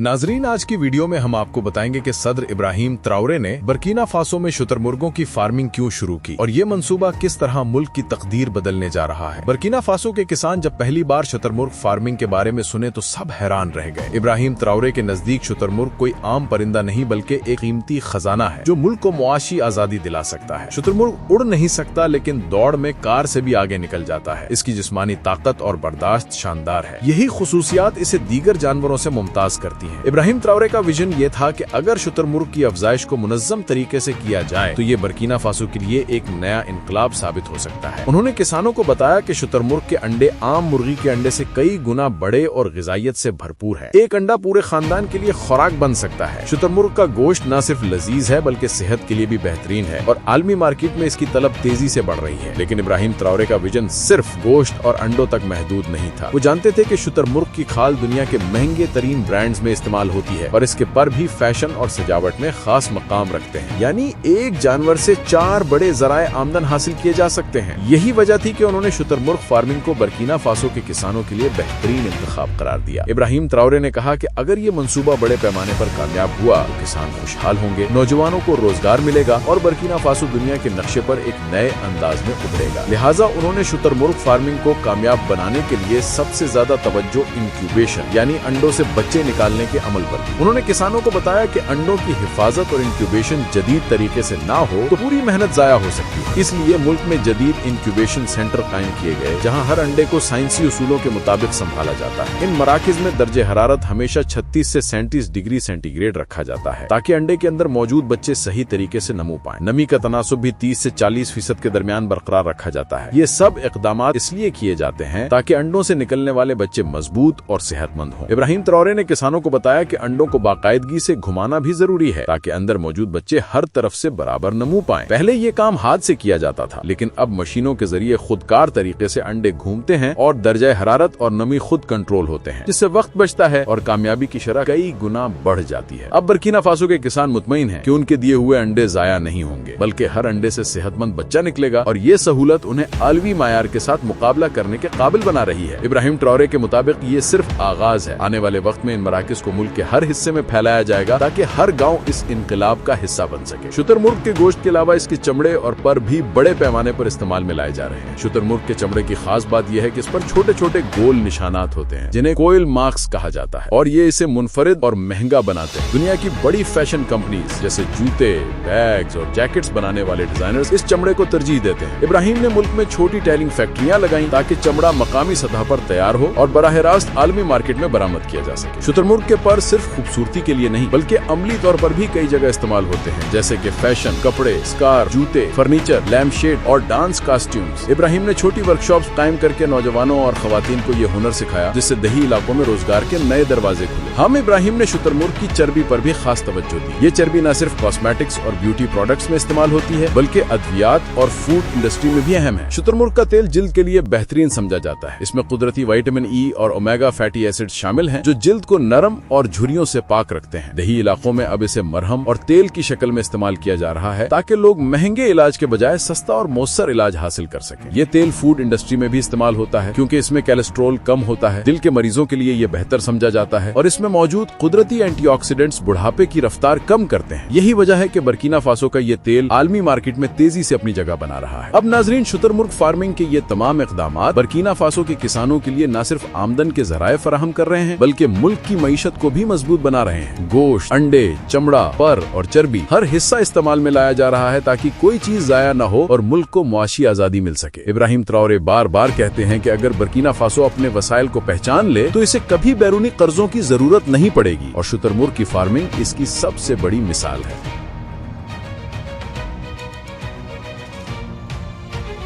नाजरीन, आज की वीडियो में हम आपको बताएंगे कि सदर इब्राहिम ट्राओरे ने बर्किना फासो में शुतुरमुर्गों की फार्मिंग क्यों शुरू की और ये मंसूबा किस तरह मुल्क की तकदीर बदलने जा रहा है। बर्किना फासो के किसान जब पहली बार शुतुरमुर्ग फार्मिंग के बारे में सुने तो सब हैरान रह गए। इब्राहिम ट्राओरे के नजदीक शुतुरमुर्ग कोई आम परिंदा नहीं बल्कि एक कीमती खजाना है जो मुल्क को मुआशी आजादी दिला सकता है। शुतुरमुर्ग उड़ नहीं सकता लेकिन दौड़ में कार से भी आगे निकल जाता है। इसकी जिस्मानी ताकत और बर्दाश्त शानदार है। यही खुसूसियात इसे दीगर जानवरों से मुमताज करती है। इब्राहिम ट्राओरे का विजन ये था कि अगर शुतुरमुर्ग की अफजाइश को मुनज़्ज़म तरीके से किया जाए तो ये बर्किना फासो के लिए एक नया इनकलाब साबित हो सकता है। उन्होंने किसानों को बताया कि शुतुरमुर्ग के अंडे आम मुर्गी के अंडे से कई गुना बड़े और ग़िज़ाइयत से भरपूर है। एक अंडा पूरे खानदान के लिए खुराक बन सकता है। शुतुरमुर्ग का गोश्त न सिर्फ लजीज है बल्कि सेहत के लिए भी बेहतरीन है और आलमी मार्केट में इसकी तलब तेजी से बढ़ रही है। लेकिन इब्राहिम ट्राओरे का विजन सिर्फ गोश्त और अंडों तक महदूद नहीं था। वो जानते थे कि शुतुरमुर्ग की खाल दुनिया के महंगे तरीन ब्रांड्स में इस्तेमाल होती है और इसके पर भी फैशन और सजावट में खास मकाम रखते हैं। यानी एक जानवर से 4 बड़े जराए आमदन हासिल किए जा सकते हैं। यही वजह थी कि उन्होंने शुतुरमुर्ग फार्मिंग को बर्किना फासो के किसानों के लिए बेहतरीन इंतखाब करार दिया। इब्राहिम ट्राओरे ने कहा कि अगर ये मंसूबा बड़े पैमाने पर कामयाब हुआ तो किसान खुशहाल होंगे, नौजवानों को रोजगार मिलेगा और बर्किना फासो दुनिया के नक्शे पर एक नए अंदाज में उभरेगा। लिहाजा उन्होंने शुतुरमुर्ग फार्मिंग को कामयाब बनाने के लिए सबसे ज्यादा तवज्जो इंक्यूबेशन यानी अंडों से बच्चे निकालने के अमल पर दी। उन्होंने किसानों को बताया कि अंडों की हिफाजत और इंक्यूबेशन जदीद तरीके से ना हो तो पूरी मेहनत जाया हो सकती है। इसलिए मुल्क में जदीद इंक्यूबेशन सेंटर कायम किए गए जहां हर अंडे को साइंसी उसूलों के मुताबिक संभाला जाता है। इन मराकिज में दर्जे हरारत हमेशा 36 से 37 डिग्री सेंटीग्रेड रखा जाता है ताकि अंडे के अंदर मौजूद बच्चे सही तरीके से नमू पाएं। नमी का तनासुब भी 30 से 40% के दरमियान बरकरार रखा जाता है। ये सब इक़दामात इसलिए किए जाते हैं ताकि अंडों से निकलने वाले बच्चे मजबूत और सेहतमंद हों। इब्राहिम ट्राओरे ने किसानों को बताया कि अंडों को बाकायदगी से घुमाना भी जरूरी है ताकि अंदर मौजूद बच्चे हर तरफ से बराबर नमू पाएं। पहले ये काम हाथ से किया जाता था लेकिन अब मशीनों के जरिए खुदकार तरीके से अंडे घूमते हैं और दर्जा हरारत और नमी खुद कंट्रोल होते हैं, जिससे वक्त बचता है और कामयाबी की शरह कई गुना बढ़ जाती है। अब बर्किना फासो के किसान मुतमईन हैं कि उनके दिए हुए अंडे जाया नहीं होंगे बल्कि हर अंडे से सेहतमंद बच्चा निकलेगा और ये सहूलत उन्हें आलमी मायार के साथ मुकाबला करने के काबिल बना रही है। इब्राहिम ट्राओरे के मुताबिक ये सिर्फ आगाज है। आने वाले वक्त में इन मराकिज को मुल्क के हर हिस्से में फैलाया जाएगा ताकि हर गांव इस इनकलाब का हिस्सा बन सके। शुतुरमुर्ग के गोश्त के अलावा इसके चमड़े और पर भी बड़े पैमाने पर इस्तेमाल में लाए जा रहे हैं। शुतुरमुर्ग के चमड़े की खास बात यह है कि इस पर छोटे छोटे गोल निशानात होते हैं जिन्हें कोयल मार्क्स कहा जाता है और ये इसे मुनफरिद और महंगा बनाते हैं। दुनिया की बड़ी फैशन कंपनीज जैसे जूते, बैग्स और जैकेट्स बनाने वाले डिजाइनर्स इस चमड़े को तरजीह देते हैं। इब्राहिम ने मुल्क में छोटी टैलिंग फैक्ट्रियां लगाई ताकि चमड़ा मकामी सतह पर तैयार हो और बराह रास्त आलमी मार्केट में बरामद किया जा सके। शुतुरमुर्ग के पर सिर्फ खूबसूरती के लिए नहीं बल्कि अमली तौर पर भी कई जगह इस्तेमाल होते हैं, जैसे कि फैशन, कपड़े, स्कार्फ, जूते, फर्नीचर, लैम्प शेड और डांस कॉस्ट्यूम्स। इब्राहिम ने छोटी वर्कशॉप्स कायम करके नौजवानों और खवातीन को ये हुनर सिखाया जिससे दही इलाकों में रोजगार के नए दरवाजे खुले। हम इब्राहिम ने शुतुरमुर्ग की चर्बी पर भी खास तवज्जो दी। ये चर्बी न सिर्फ कॉस्मेटिक्स और ब्यूटी प्रोडक्ट्स में इस्तेमाल होती है बल्कि अद्वियात और फूड इंडस्ट्री में भी अहम है। शुतुरमुर्ग का तेल जिल्द के लिए बेहतरीन समझा जाता है। इसमें कुदरती विटामिन ई और ओमेगा फैटी एसिड शामिल हैं जो जिल्द को नरम और झुर्रियों से पाक रखते हैं। दही इलाकों में अब इसे मरहम और तेल की शक्ल में इस्तेमाल किया जा रहा है ताकि लोग महंगे इलाज के बजाय सस्ता और मौसर इलाज हासिल कर सकें। ये तेल फूड इंडस्ट्री में भी इस्तेमाल होता है क्योंकि इसमें कोलेस्ट्रॉल कम होता है। दिल के मरीजों के लिए ये बेहतर समझा जाता है और इसमें मौजूद कुदरती एंटीऑक्सीडेंट्स बुढ़ापे की रफ्तार कम करते हैं। यही वजह है कि बर्किना फासो का ये तेल आलमी मार्केट में तेजी से अपनी जगह बना रहा है। अब नाजरीन, शुतुरमुर्ग फार्मिंग के ये तमाम इक़दामात बर्किना फासो के किसानों के लिए न सिर्फ आमदन के जराये फराहम कर रहे हैं बल्कि मुल्क की मईशत को भी मजबूत बना रहे हैं। गोश्त, अंडे, चमड़ा, पर और चर्बी हर हिस्सा इस्तेमाल में लाया जा रहा है ताकि कोई चीज जाया न हो और मुल्क को मुआशी आजादी मिल सके। इब्राहिम ट्राओरे बार बार कहते हैं कि अगर बर्किना फासो अपने वसाइल को पहचान ले तो इसे कभी बैरूनी कर्जों की जरूरत नहीं पड़ेगी और शुतुरमुर्ग की फार्मिंग इसकी सबसे बड़ी मिसाल है।